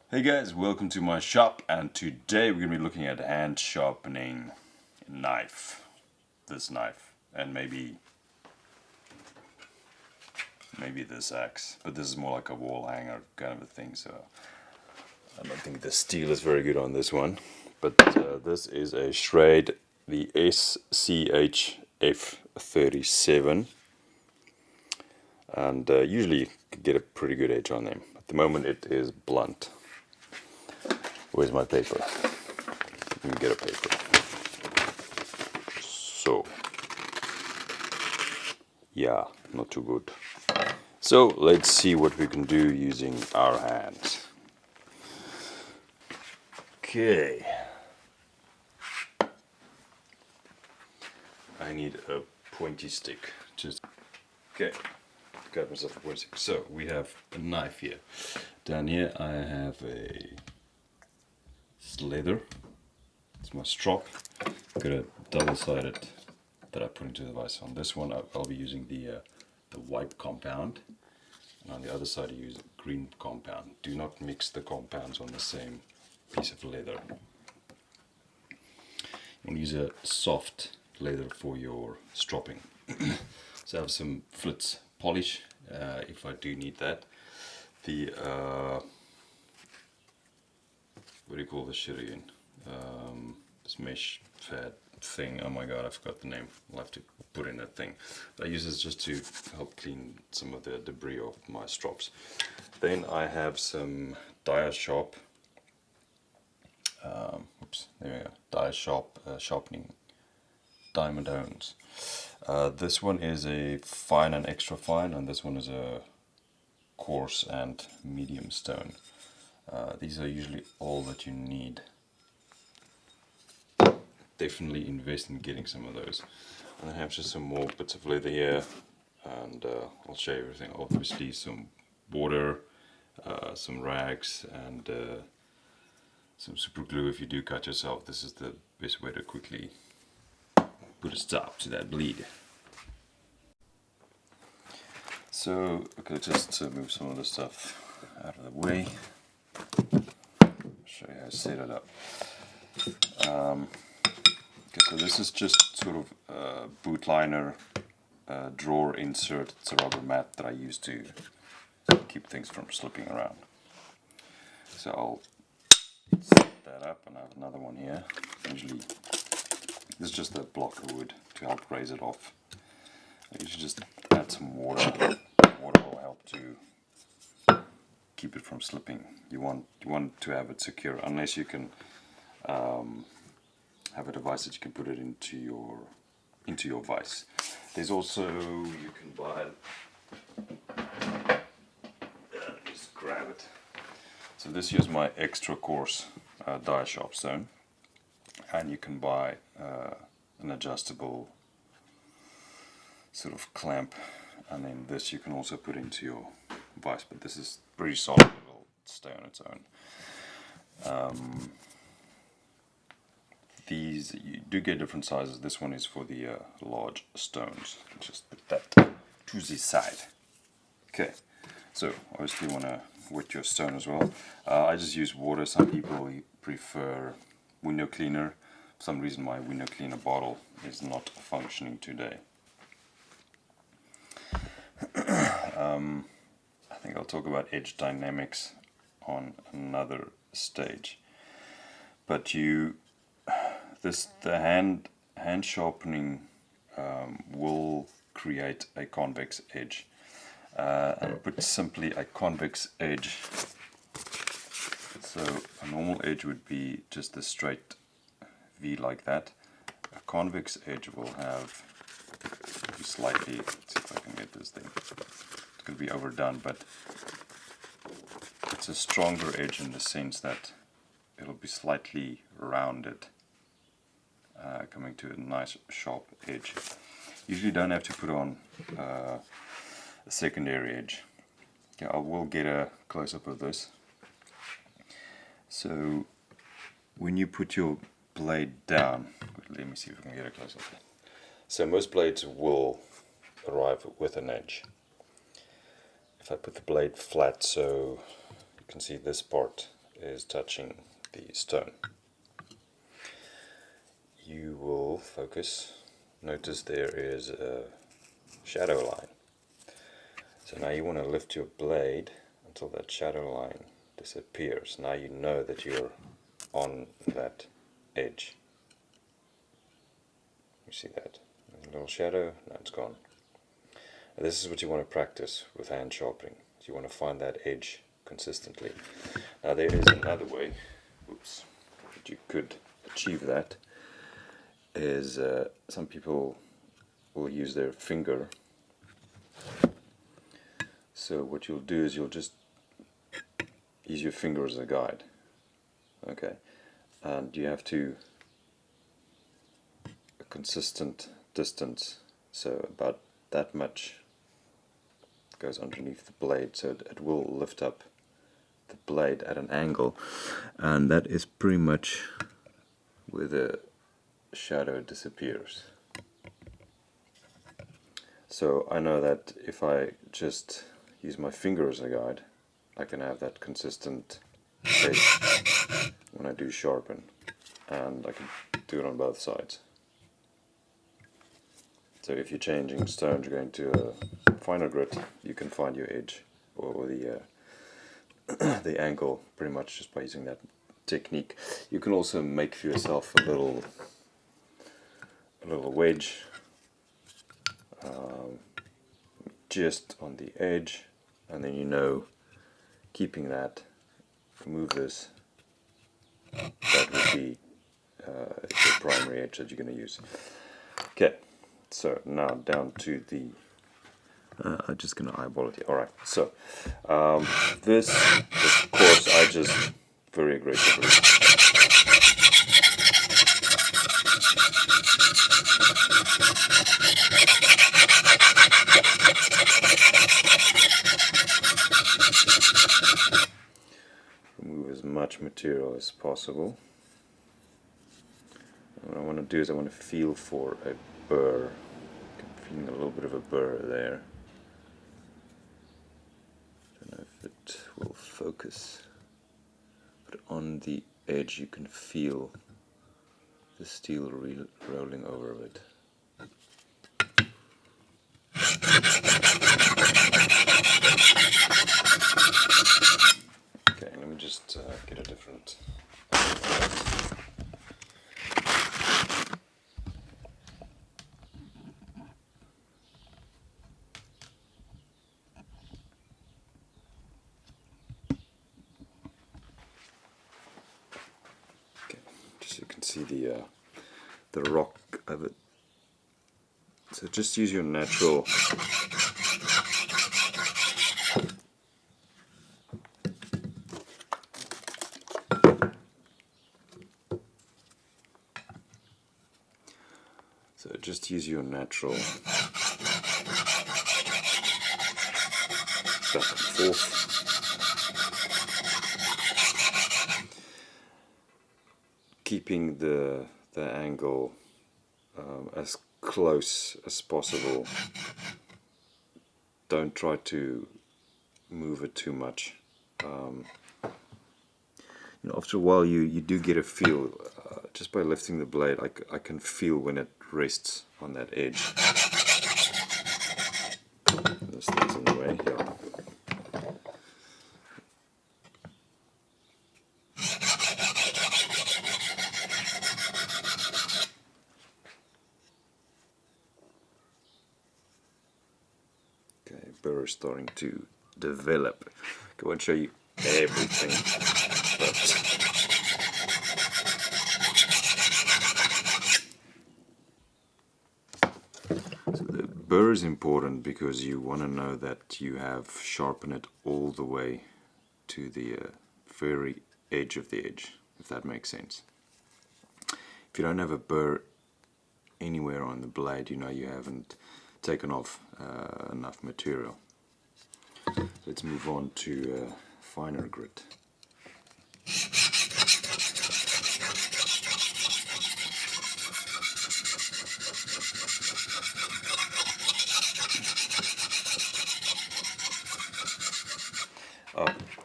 Hey guys, welcome to my shop, and today we're going to be looking at hand sharpening knife. This knife, and maybe this axe, but this is more like a wall hanger kind of a thing, so I don't think the steel is very good on this one. But this is a Schrade, the SCHF37, and usually you can get a pretty good edge on them. At the moment it is blunt. Where's my paper? Let me get a paper. So, yeah, not too good. So let's see what we can do using our hands. Okay. I need a pointy stick. Okay. Got myself a pointy stick. So we have a knife here. Down here I have a leather. It's my strop. Got a double-sided that I put into the vise. On this one I'll be using the white compound, and on the other side I use green compound. Do not mix the compounds on the same piece of leather. You want to use a soft leather for your stropping. So I have some flitz polish if I do need that. The what do you call this shit again? This mesh pad thing. Oh my god, I forgot the name. I'll have to put in that thing. I use this just to help clean some of the debris off my strops. Then I have some dia sharp. Oops, there we go. Dia sharp sharpening diamond hones. This one is a fine and extra fine, and this one is a coarse and medium stone. These are usually all that you need. Definitely invest in getting some of those. And I have just some more bits of leather here, and I'll show you everything. Obviously some water, some rags, and some super glue if you do cut yourself. This is the best way to quickly put a stop to that bleed. So, okay, just to move some of the stuff out of the way. Show you how to set it up. Okay, so this is just sort of a boot liner, drawer insert. It's a rubber mat that I use to keep things from slipping around. So I'll set that up, and I have another one here. Usually, this is just a block of wood to help raise it off. I usually just add some water. Water will help to keep it from slipping. You want to have it secure, unless you can have a device that you can put it into your vise. There's also, you can buy, just grab it. So this here is my extra coarse dia sharp stone, and you can buy an adjustable sort of clamp, and then this you can also put into your vise, but this is pretty solid, it will stay on its own. These, you do get different sizes. This one is for the large stones. Just put that to the side. Okay, so obviously you want to wet your stone as well. I just use water. Some people prefer window cleaner. For some reason my window cleaner bottle is not functioning today. I think I'll talk about edge dynamics on another stage. But the hand sharpening will create a convex edge. And put simply, a convex edge. So a normal edge would be just a straight V like that. A convex edge will have slightly. Let's see if I can get this thing. It's going to be overdone, but it's a stronger edge in the sense that it'll be slightly rounded, coming to a nice sharp edge. Usually don't have to put on a secondary edge. Okay, I will get a close-up of this. So when you put your blade down, let me see if I can get a close-up. So most blades will arrive with an edge. If I put the blade flat, so you can see this part is touching the stone. You will focus. Notice there is a shadow line. So now you want to lift your blade until that shadow line disappears. Now you know that you're on that edge. You see that? A little shadow, now it's gone. And this is what you want to practice with hand sharpening. You want to find that edge consistently. Now there is another way, oops, that you could achieve that, is some people will use their finger. So what you'll do is you'll just use your finger as a guide, okay, and you have to a consistent distance, so about that much goes underneath the blade, so it will lift up the blade at an angle, and that is pretty much where the shadow disappears. So I know that if I just use my finger as a guide, I can have that consistent edge when I do sharpen, and I can do it on both sides. So if you're changing stones, you're going to a finer grit, you can find your edge or the the angle pretty much just by using that technique. You can also make for yourself a little wedge just on the edge, and then you know, keeping that, move this, that would be your primary edge that you're going to use. Okay, so now down to the I'm just going to eyeball it here. Alright, so this course I just very aggressively remove as much material as possible. And what I want to do is I want to feel for a burr. I'm feeling a little bit of a burr there. I don't know if it will focus, but on the edge you can feel the steel rolling over a bit. Okay, let me just get a different. Okay, just so you can see the rock of it. So just use your natural back and forth. Keeping the angle as close as possible. Don't try to move it too much. You know, after a while you do get a feel, just by lifting the blade, I can feel when it rests on that edge. This thing's in the way, yeah. Okay, burr is starting to develop. I won't show you everything, but so the burr is important because you want to know that you have sharpened it all the way to the very edge of the edge, if that makes sense. If you don't have a burr anywhere on the blade, you know you haven't taken off enough material. Let's move on to finer grit.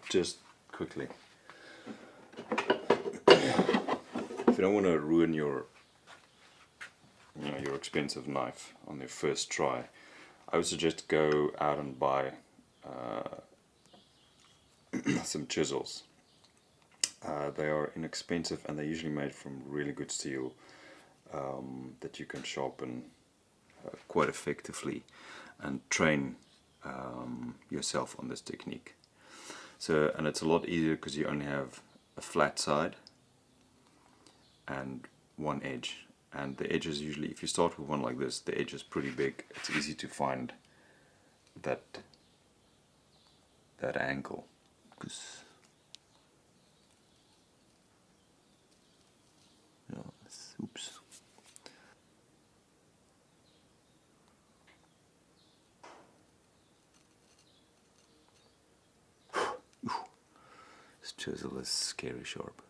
Just quickly, If you don't want to ruin your your expensive knife on your first try, I would suggest go out and buy some chisels. They are inexpensive and they're usually made from really good steel that you can sharpen quite effectively and train yourself on this technique. So, and it's a lot easier because you only have a flat side and one edge, and the edge is usually, if you start with one like this, the edge is pretty big. It's easy to find that angle. Oops. This chisel is scary sharp.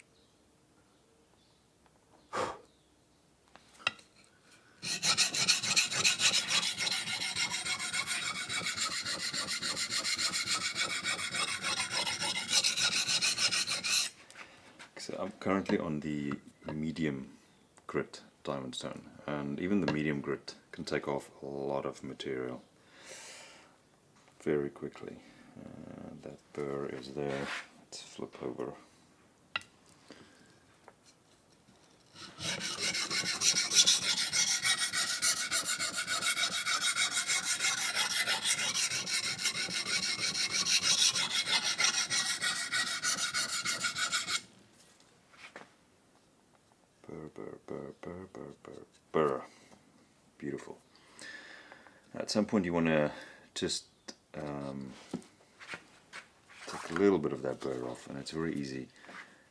So I'm currently on the medium grit diamond stone, and even the medium grit can take off a lot of material very quickly. That burr is there. Let's flip over. Burr. Beautiful. At some point you want to just take a little bit of that burr off, and it's very easy.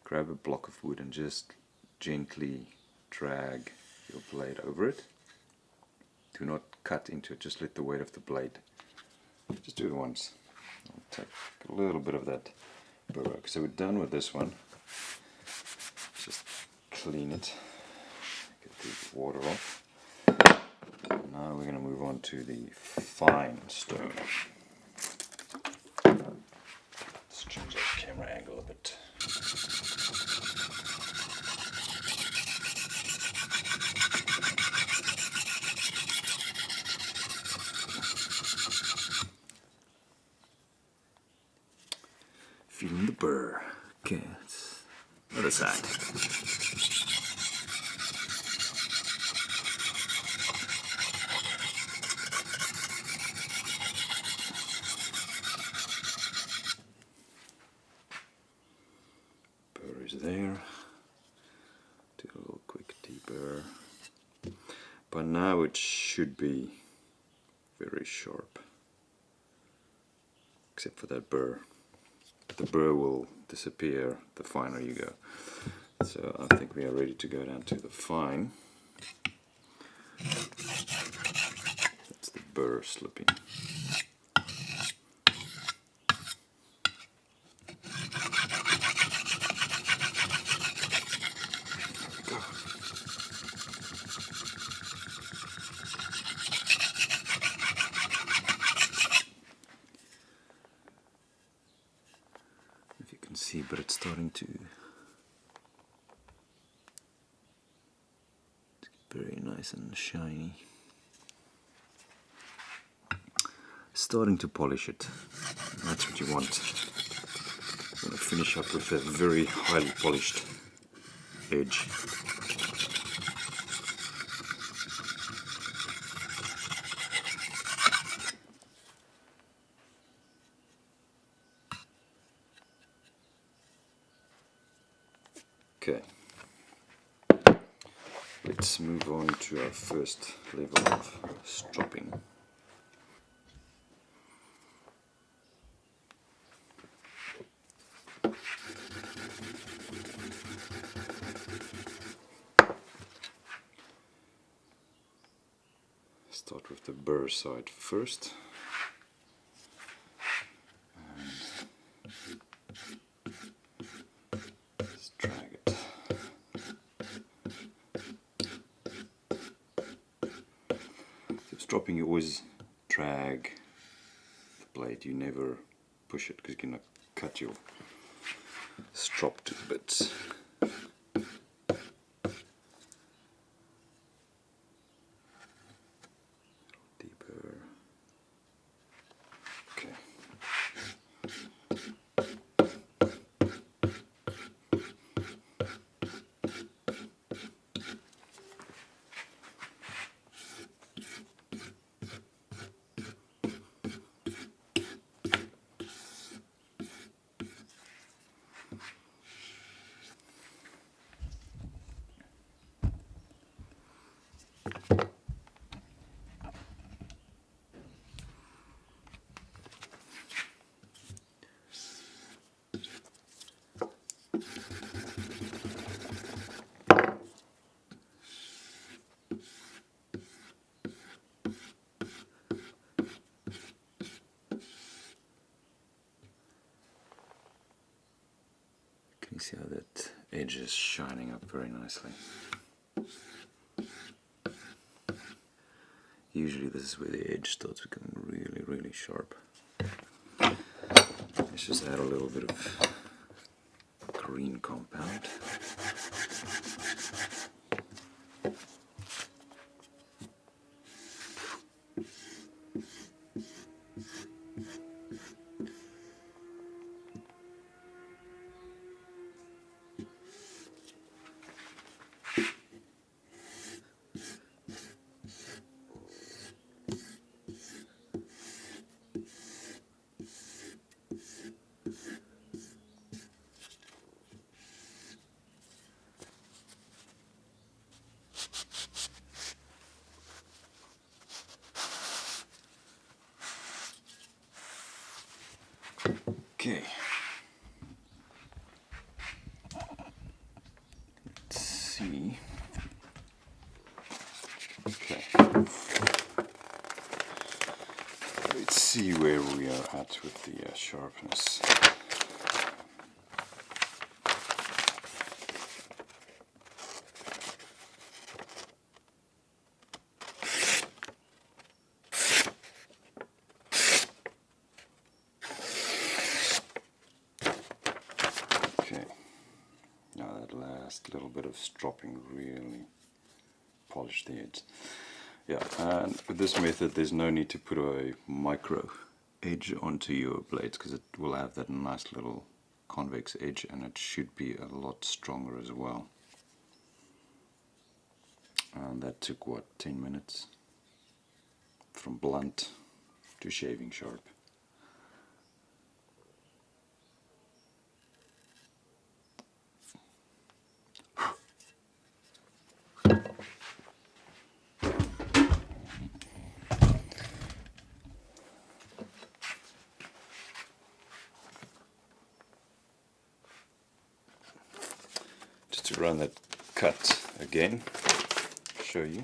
Grab a block of wood and just gently drag your blade over it. Do not cut into it, just let the weight of the blade. Just do it once. I'll take a little bit of that burr. So we're done with this one. Just clean it, get the water off. Now we're going to move on to the fine stone. Let's change our camera angle a bit. Feeling the burr. Okay, let's other side. Burr is there. Do a little quick deburr. By now it should be very sharp, except for that burr. The burr will disappear the finer you go. So I think we are ready to go down to the fine. That's the burr slipping. If you can see, but it's starting to very nice and shiny. Starting to polish it. That's what you want. You want to finish up with a very highly polished edge. Okay. Let's move on to our first level of stropping. Start with the burr side first. Just drag it. So stropping, you always drag the blade, you never push it because you can cut your strop to bits. Deeper. Okay. Can you see how that edge is shining up very nicely? Usually this is where the edge starts becoming really, really sharp. Let's just add a little bit of green compound. Okay. Let's see. Okay. Let's see where we are at with the sharpness. Okay. Now that last little bit of stropping really polished the edge. Yeah, and with this method there's no need to put a micro edge onto your blades because it will have that nice little convex edge and it should be a lot stronger as well. And that took what, 10 minutes from blunt to shaving sharp. Just to run that cut again, show you.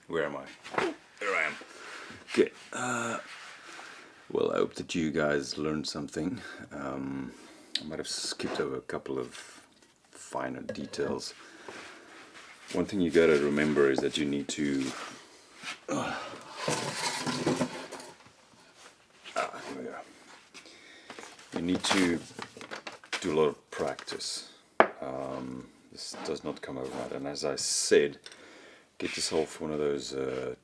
Where am I? There I am. Okay. Well, I hope that you guys learned something. I might have skipped over a couple of finer details. One thing you gotta remember is that you need to here we go. You need to do a lot of practice. This does not come overnight, and as I said, get yourself one of those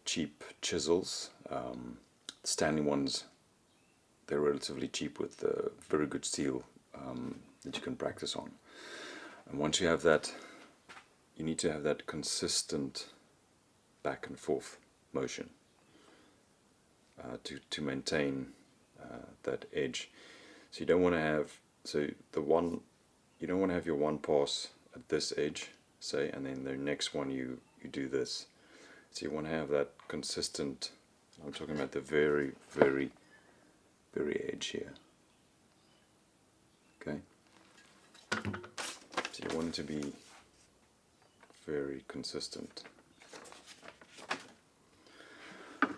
cheap chisels. Stanley ones, they're relatively cheap with very good steel that you can practice on. And once you have that, you need to have that consistent back and forth motion to maintain that edge. So you don't want to have you don't want to have your one pass at this edge, say, and then the next one you do this. So you want to have that consistent. I'm talking about the very, very, very edge here. Okay. So you want it to be very consistent.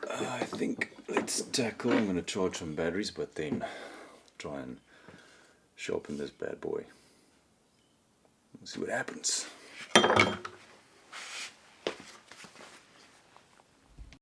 I think let's tackle. I'm going to charge some batteries, but then try and sharpen this bad boy. Let's see what happens.